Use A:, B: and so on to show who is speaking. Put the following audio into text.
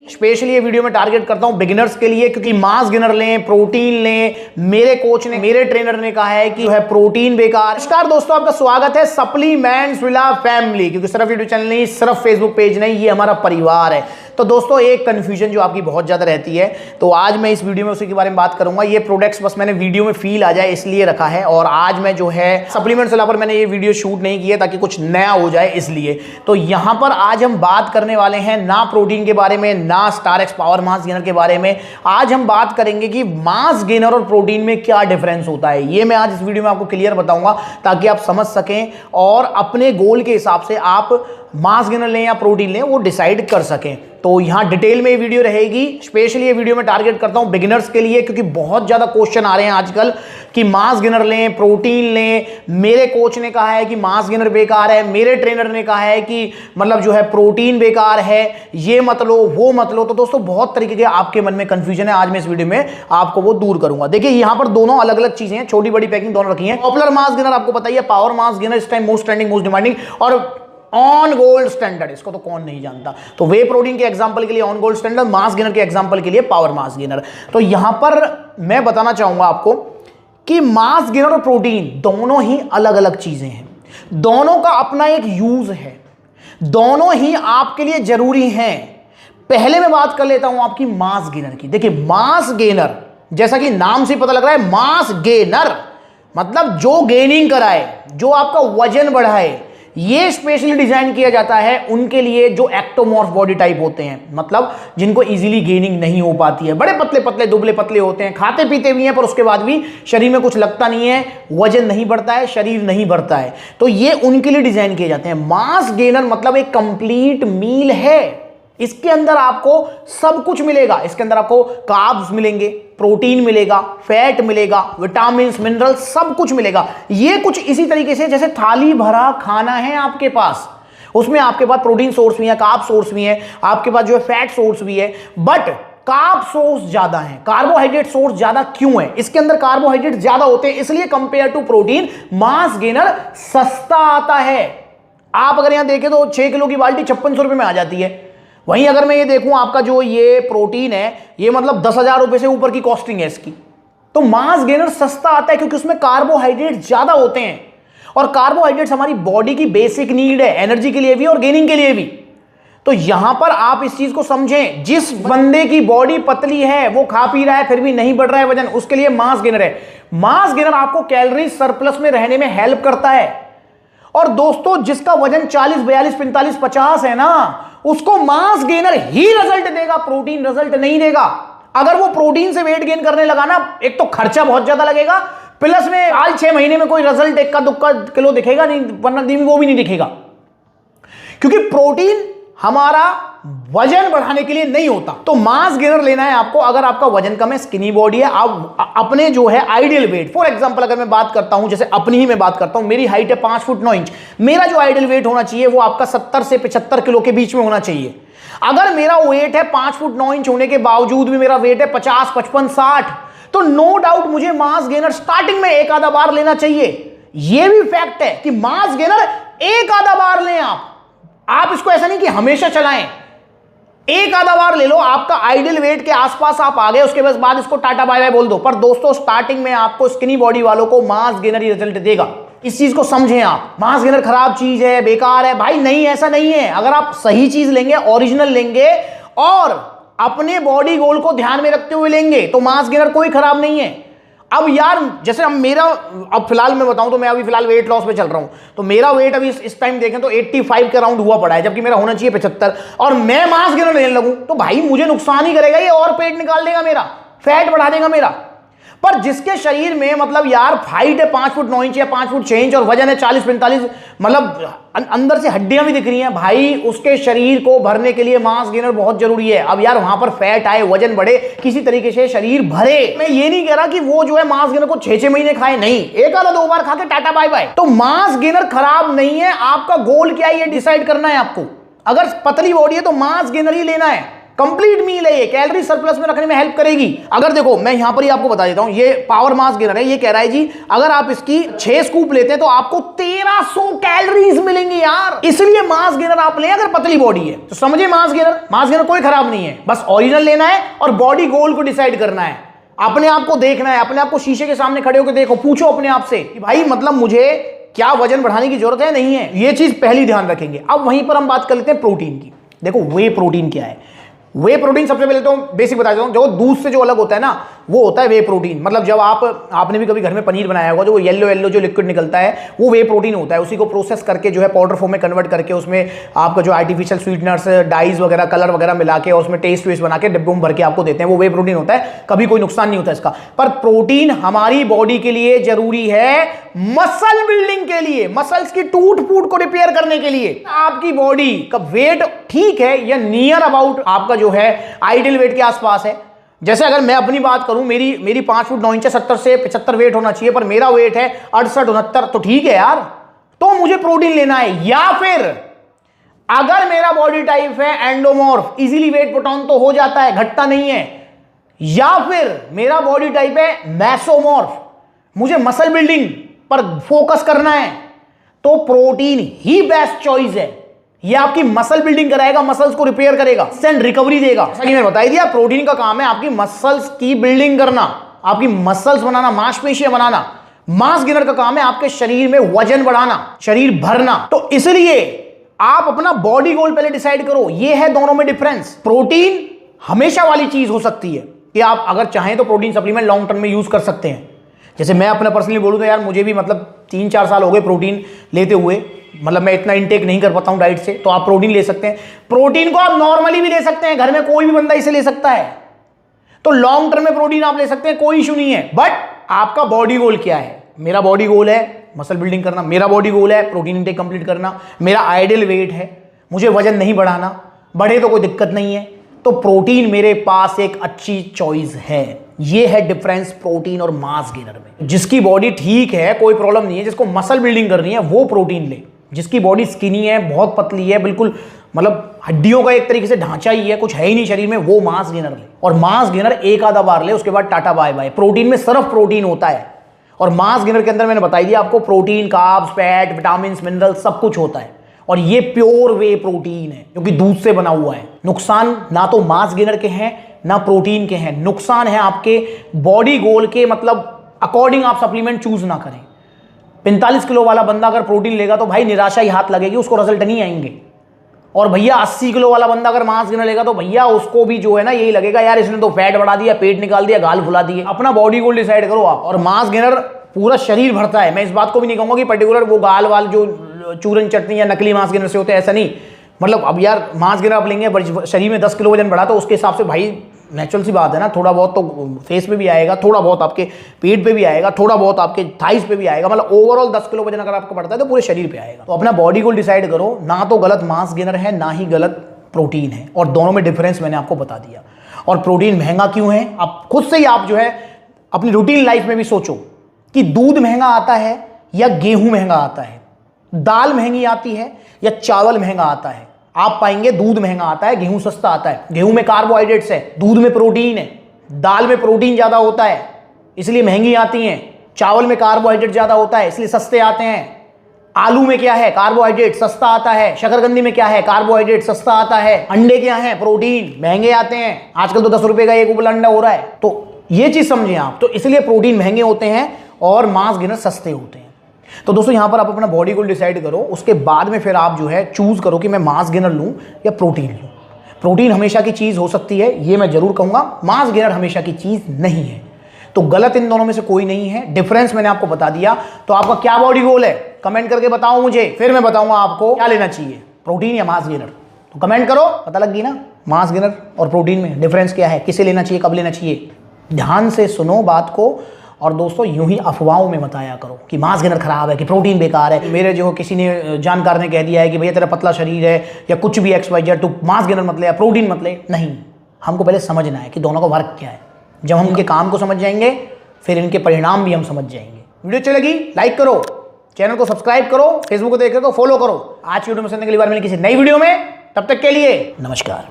A: Specially ये video में target करता हूं बिगिनर्स के लिए, क्योंकि मास गेनर लें, प्रोटीन लें। मेरे कोच ने, मेरे ट्रेनर ने कहा है कि है प्रोटीन बेकार। नमस्कार दोस्तों, आपका स्वागत है सप्लीमेंट्स विला फैमिली, क्योंकि सिर्फ यूट्यूब चैनल नहीं, सिर्फ फेसबुक पेज नहीं, ये हमारा परिवार है। तो दोस्तों, एक कंफ्यूजन जो आपकी बहुत ज्यादा रहती है, तो आज मैं इस वीडियो में उसी के बारे में बात करूंगा। ये प्रोडक्ट्स बस मैंने वीडियो में फील आ जाए इसलिए रखा है, और आज मैं जो है सप्लीमेंट्स विला पर मैंने ये वीडियो शूट नहीं किया ताकि कुछ नया हो जाए इसलिए। तो यहां पर आज हम बात करने वाले हैं ना प्रोटीन के बारे में, ना स्टार पावर मास गेनर के बारे में। आज हम बात करेंगे कि मास गेनर और प्रोटीन में क्या डिफरेंस होता है। ये मैं आज इस वीडियो में आपको क्लियर बताऊंगा ताकि आप समझ सकें और अपने गोल के हिसाब से आप मास गेनर लें या प्रोटीन लें वो डिसाइड कर सकें। तो यहां डिटेल में ये वीडियो रहेगी। स्पेशली ये वीडियो में टारगेट करता हूं बिगिनर्स के लिए, क्योंकि बहुत ज्यादा क्वेश्चन आ रहे हैं आजकल कि मास गेनर लें, प्रोटीन लें। मेरे कोच ने कहा है कि मास गेनर बेकार है, मेरे ट्रेनर ने कहा है कि मतलब जो है प्रोटीन बेकार है, ये मत लो, वो मत लो। तो दोस्तों, बहुत तरीके के आपके मन में कंफ्यूजन है। आज मैं इस वीडियो में आपको वो दूर करूंगा। देखिए, यहां पर दोनों अलग अलग चीजें हैं, छोटी बड़ी पैकिंग दोनों रखी है। पॉपुलर मास गेनर आपको पता ही है, पावर मास गेनर इस time most trending, most demanding, और ऑन गोल्ड स्टैंडर्ड, इसको तो कौन नहीं जानता। तो वे प्रोटीन के एग्जांपल के लिए on gold standard, mass gainer के एग्जांपल के लिए पावर मास गेनर। तो यहां पर मैं बताना चाहूंगा आपको कि मास गेनर और प्रोटीन दोनों ही अलग अलग चीजें हैं, दोनों का अपना एक यूज है, दोनों ही आपके लिए जरूरी हैं। पहले मैं बात कर लेता हूं आपकी मास गेनर की। देखिए, मास गेनर जैसा कि नाम से पता लग रहा है, मास गेनर मतलब जो गेनिंग कराए, जो आपका वजन बढ़ाए। ये स्पेशली डिजाइन किया जाता है उनके लिए जो एक्टोमॉर्फ बॉडी टाइप होते हैं, मतलब जिनको इजीली गेनिंग नहीं हो पाती है, बड़े पतले पतले दुबले पतले होते हैं, खाते पीते भी हैं पर उसके बाद भी शरीर में कुछ लगता नहीं है, वजन नहीं बढ़ता है, शरीर नहीं बढ़ता है। तो ये उनके लिए डिजाइन किए जाते हैं। मास गेनर मतलब एक कंप्लीट मील है, इसके अंदर आपको सब कुछ मिलेगा। इसके अंदर आपको कार्ब्स मिलेंगे, प्रोटीन मिलेगा, फैट मिलेगा, विटामिन मिनरल, सब कुछ मिलेगा। ये कुछ इसी तरीके से जैसे थाली भरा खाना है आपके पास, उसमें आपके पास प्रोटीन सोर्स भी है, कार्ब सोर्स भी है, आपके पास जो है फैट सोर्स भी है, बट कार्ब सोर्स ज्यादा है, कार्बोहाइड्रेट सोर्स ज्यादा क्यों है? इसके अंदर कार्बोहाइड्रेट ज्यादा होते हैं, इसलिए compare to protein mass gainer सस्ता आता है। आप अगर यहां देखें तो 6 किलो की बाल्टी 5600 रुपए में आ जाती है। वहीं अगर मैं ये देखूं, आपका जो ये प्रोटीन है, ये मतलब 10,000 रुपए से ऊपर की कॉस्टिंग है इसकी। तो मास गेनर सस्ता आता है क्योंकि उसमें कार्बोहाइड्रेट ज्यादा होते हैं, और कार्बोहाइड्रेट्स हमारी बॉडी की बेसिक नीड है, एनर्जी के लिए भी और गेनिंग के लिए भी। तो यहां पर आप इस चीज को समझें, जिस बंदे की बॉडी पतली है, वो खा पी रहा है फिर भी नहीं बढ़ रहा है वजन, उसके लिए मास गेनर है। मास गेनर आपको कैलोरी सरप्लस में रहने में हेल्प करता है। और दोस्तों, जिसका वजन 40, 42, 45, 50 है ना, उसको मास गेनर ही रिजल्ट देगा, प्रोटीन रिजल्ट नहीं देगा। अगर वो प्रोटीन से वेट गेन करने लगा ना, एक तो खर्चा बहुत ज्यादा लगेगा, प्लस में 6 महीने में कोई रिजल्ट इक्का दुक्का किलो दिखेगा नहीं, 15 दिन में वो भी नहीं दिखेगा, क्योंकि प्रोटीन हमारा वजन बढ़ाने के लिए नहीं होता। तो मास गेनर लेना है आपको अगर आपका वजन कम है, स्किनी बॉडी है, आप अपने जो है आइडियल वेट, फॉर एग्जांपल अगर मैं बात करता हूं, जैसे अपनी ही मैं बात करता हूं, मेरी हाइट है 5 फुट 9 इंच, मेरा जो आइडियल वेट होना चाहिए वो आपका 70 से 75 किलो के बीच में होना चाहिए। अगर मेरा वेट है 5 फुट 9 इंच होने के बावजूद भी मेरा वेट है 50, 55, 60, तो नो डाउट मुझे मास गेनर स्टार्टिंग में एक आधा बार लेना चाहिए। यह भी फैक्ट है कि मास गेनर एक आधा बार लें आप इसको ऐसा नहीं कि हमेशा चलाएं, एक आधा बार ले लो, आपका आइडियल वेट के आसपास आप आ गए, उसके बाद इसको टाटा बाय बाय बोल दो। पर दोस्तों, स्टार्टिंग में आपको स्किनी बॉडी वालों को मास गेनर ही रिजल्ट देगा, इस चीज को समझें आप। मास गेनर खराब चीज है, बेकार है, भाई नहीं, ऐसा नहीं है। अगर आप सही चीज लेंगे, ओरिजिनल लेंगे और अपने बॉडी गोल को ध्यान में रखते हुए लेंगे, तो मास गेनर कोई खराब नहीं है। अब यार, जैसे अब फिलहाल मैं बताऊं तो मैं अभी फिलहाल वेट लॉस पे चल रहा हूं, तो मेरा वेट अभी इस टाइम देखें तो 85 के अराउंड हुआ पड़ा है, जबकि मेरा होना चाहिए 75, और मैं मास गेनर लेने लगूं तो भाई मुझे नुकसान ही करेगा ये, और पेट निकाल देगा मेरा, फैट बढ़ा देगा मेरा। पर जिसके शरीर में मतलब यार हाइट है 5 फुट 9 इंच या 5 फुट 6 इंच और वजन है 40, 45, मतलब अंदर से हड्डियां भी दिख रही हैं, भाई उसके शरीर को भरने के लिए मास गेनर बहुत जरूरी है। अब यार वहां पर फैट आए, वजन बढ़े, किसी तरीके से शरीर भरे, मैं ये नहीं कह रहा कि वो जो है मास गेनर को 6-6 महीने खाए, नहीं, एक आधा 2 बार खा के टाटा बाय बाय। तो मास गेनर खराब नहीं है, आपका गोल क्या है ये डिसाइड करना है आपको। अगर पतली बॉडी है तो मास गेनर ही लेना है, कंप्लीट मील है, ये कैलोरी सरप्लस में रखने में हेल्प करेगी। अगर देखो मैं यहां पर ही आपको बता देता हूं, ये पावर मास गेनर है, ये कह रहा है जी अगर आप इसकी 6 स्कूप लेते हैं तो आपको 1300 कैलोरीज मिलेंगी यार। इसलिए मास गेनर आप लें अगर पतली बॉडी है तो। समझे, मास गेनर कोई खराब नहीं है, बस ओरिजिनल लेना है और बॉडी गोल को डिसाइड करना है, अपने आप को देखना है, अपने आप को शीशे के सामने खड़े होकर देखो, पूछो अपने आप से कि भाई मतलब मुझे क्या वजन बढ़ाने की जरूरत है, नहीं है। ये चीज पहली ध्यान रखेंगे। अब वहीं पर हम बात कर लेते हैं प्रोटीन की। देखो वे प्रोटीन क्या है। वे प्रोटीन सबसे पहले तो बेसिक बता देता हूं, जो दूध से जो अलग होता है ना वो होता है वे प्रोटीन। मतलब जब आपने भी कभी घर में पनीर बनाया होगा, जो वो येलो जो लिक्विड निकलता है वो वे प्रोटीन होता है। उसी को प्रोसेस करके जो है पाउडर फॉर्म में कन्वर्ट करके उसमें आपका जो आर्टिफिशियल स्वीटनर्स, डाइज वगैरह, कलर वगैरह मिला के और उसमें टेस्ट वेस्ट बना के डिब्बों में भर के आपको देते हैं, वो वे प्रोटीन होता है। कभी कोई नुकसान नहीं होता इसका। पर प्रोटीन हमारी बॉडी के लिए जरूरी है मसल बिल्डिंग के लिए, मसल्स की टूट फूट को रिपेयर करने के लिए। आपकी बॉडी का वेट ठीक है या नियर अबाउट आपका जो है आइडियल वेट के आसपास है। जैसे अगर मैं अपनी बात करूं, मेरी 5 फुट 9 इंच 70 से 75 वेट होना चाहिए, पर मेरा वेट है 68-69, तो ठीक है यार, तो मुझे प्रोटीन लेना है। या फिर अगर मेरा बॉडी टाइप है endomorph, easily weight put on तो हो जाता है, घटता नहीं है। या फिर मेरा बॉडी टाइप है मैसोमॉर्फ, मुझे मसल बिल्डिंग पर फोकस करना है, तो प्रोटीन ही बेस्ट चॉइस है। ये आपकी मसल बिल्डिंग कराएगा, मसल्स को रिपेयर करेगा, सेंड रिकवरी देगा। जैसा कि मैंने बता दिया, प्रोटीन का काम है आपकी मसल्स की बिल्डिंग करना, आपकी मसल्स बनाना, मांसपेशियां बनाना। मास गेनर का काम है आपके शरीर में वजन बढ़ाना, शरीर भरना। तो इसलिए आप अपना बॉडी गोल पहले डिसाइड करो। ये है दोनों में डिफरेंस। प्रोटीन हमेशा वाली चीज हो सकती है कि आप अगर चाहें तो प्रोटीन सप्लीमेंट लॉन्ग टर्म में यूज कर सकते हैं। जैसे मैं अपना पर्सनली बोलूं तो यार मुझे भी मतलब 3-4 साल हो गए प्रोटीन लेते हुए, मतलब मैं इतना इनटेक नहीं कर पाता हूं डाइट से, तो आप प्रोटीन ले सकते हैं। प्रोटीन को आप नॉर्मली भी ले सकते हैं, घर में कोई भी बंदा इसे ले सकता है, तो लॉन्ग टर्म में प्रोटीन आप ले सकते हैं, कोई इशू नहीं है। बट आपका बॉडी गोल क्या है? मेरा बॉडी गोल है मसल बिल्डिंग करना, मेरा बॉडी गोल है प्रोटीन इनटेक कंप्लीट करना, मेरा आइडियल वेट है, मुझे वजन नहीं बढ़ाना, बढ़े तो कोई दिक्कत नहीं है, तो प्रोटीन मेरे पास एक अच्छी चॉइस है। ये है डिफरेंस प्रोटीन और मास गेनर में। जिसकी बॉडी ठीक है, कोई प्रॉब्लम नहीं है, जिसको मसल बिल्डिंग करनी है, वो प्रोटीन ले। जिसकी बॉडी स्किनी है, बहुत पतली है, बिल्कुल मतलब हड्डियों का एक तरीके से ढांचा ही है, कुछ है ही नहीं शरीर में, वो मास गेनर ले। और मास गेनर एक आधा बार ले, उसके बाद टाटा बाय बाय। प्रोटीन में सिर्फ प्रोटीन होता है, और मास गेनर के अंदर मैंने बताई दिया आपको, protein, carbs, fat, vitamin, mineral सब कुछ होता है। और ये प्योर वे प्रोटीन है क्योंकि दूध से बना हुआ है। नुकसान ना तो मास गेनर के हैं ना प्रोटीन के हैं, नुकसान है आपके बॉडी गोल के, मतलब अकॉर्डिंग आप सप्लीमेंट चूज ना करें। 45 किलो वाला बंदा अगर प्रोटीन लेगा तो भाई निराशा ही हाथ लगेगी, उसको रिजल्ट नहीं आएंगे। और भैया 80 किलो वाला बंदा अगर मास गेनर लेगा तो भैया उसको भी जो है ना यही लगेगा, यार इसने तो फैट बढ़ा दिया, पेट निकाल दिया, गाल फुला दिए। अपना बॉडी गोल डिसाइड करो आप। और मास गेनर पूरा शरीर भरता है। मैं इस बात को भी नहीं कहूंगा कि पर्टिकुलर वो गाल वाल जो चूरन चटनी या नकली मास गेनर से होते हैं, ऐसा नहीं। मतलब अब यार मास गेनर आप लेंगे, शरीर में 10 किलो वजन बढ़ा, तो उसके हिसाब से भाई नेचुरल सी बात है ना, थोड़ा बहुत तो फेस पे भी आएगा, थोड़ा बहुत आपके पेट पे भी आएगा, थोड़ा बहुत आपके थाइस पे भी आएगा। मतलब ओवरऑल 10 किलो वजन अगर आपको बढ़ता है तो पूरे शरीर पे आएगा। तो अपना बॉडी गोल डिसाइड करो। ना तो गलत मास गेनर है, ना ही गलत प्रोटीन है, और दोनों में डिफरेंस मैंने आपको बता दिया। और प्रोटीन महंगा क्यों है, आप खुद से ही आप जो है अपनी रूटीन लाइफ में भी सोचो कि दूध महंगा आता है या गेहूं महंगा आता है, दाल महंगी आती है या चावल महंगा आता है। आप पाएंगे दूध महंगा आता है, गेहूं सस्ता आता है। गेहूं में कार्बोहाइड्रेट्स है, दूध में प्रोटीन है, दाल में प्रोटीन ज्यादा होता है इसलिए महंगी आती हैं। चावल में कार्बोहाइड्रेट ज्यादा होता है इसलिए सस्ते आते हैं। आलू में क्या है, कार्बोहाइड्रेट, सस्ता आता है। शकरकंदी में क्या है, कार्बोहाइड्रेट, सस्ता आता है। अंडे क्या है, प्रोटीन, महंगे आते हैं। आजकल तो 10 रुपए का एक उबला अंडा हो रहा है। तो ये चीज समझें आप। तो इसलिए प्रोटीन महंगे होते हैं और मास गेनर सस्ते होते हैं। तो दोस्तों यहां पर आप अपना बॉडी गोल डिसाइड करो, उसके बाद में फिर आप जो है चूज करो कि मैं मास गेनर लूं या प्रोटीन लूं। प्रोटीन हमेशा की चीज हो सकती है, ये मैं जरूर कहूंगा। मास गेनर हमेशा की चीज नहीं है। तो गलत इन दोनों में से कोई नहीं है। डिफरेंस मैंने आपको बता दिया। तो आपका क्या बॉडी गोल है कमेंट करके बताओ मुझे, फिर मैं बताऊंगा आपको क्या लेना चाहिए, प्रोटीन या मास गेनर। तो कमेंट करो, पता लग गई ना मास गेनर और प्रोटीन में डिफरेंस क्या है, किसे लेना चाहिए, कब लेना चाहिए। ध्यान से सुनो बात को। और दोस्तों यूं ही अफवाहों में मत आया करो कि मास गेनर खराब है, कि प्रोटीन बेकार है। मेरे जो किसी ने जानकार ने कह दिया है कि भैया तेरा पतला शरीर है या कुछ भी XYZ, तू मास गेनर मत ले या प्रोटीन मत ले। नहीं, हमको पहले समझना है कि दोनों का वर्क क्या है। जब हम इनके काम को समझ जाएंगे फिर इनके परिणाम भी हम समझ जाएंगे। वीडियो अच्छी लगी लाइक करो, चैनल को सब्सक्राइब करो, फेसबुक को देख रहे हो तो फॉलो करो। आज की वीडियो में सुनने के लिए बार मिलेंगे किसी नई वीडियो में। तब तक के लिए नमस्कार।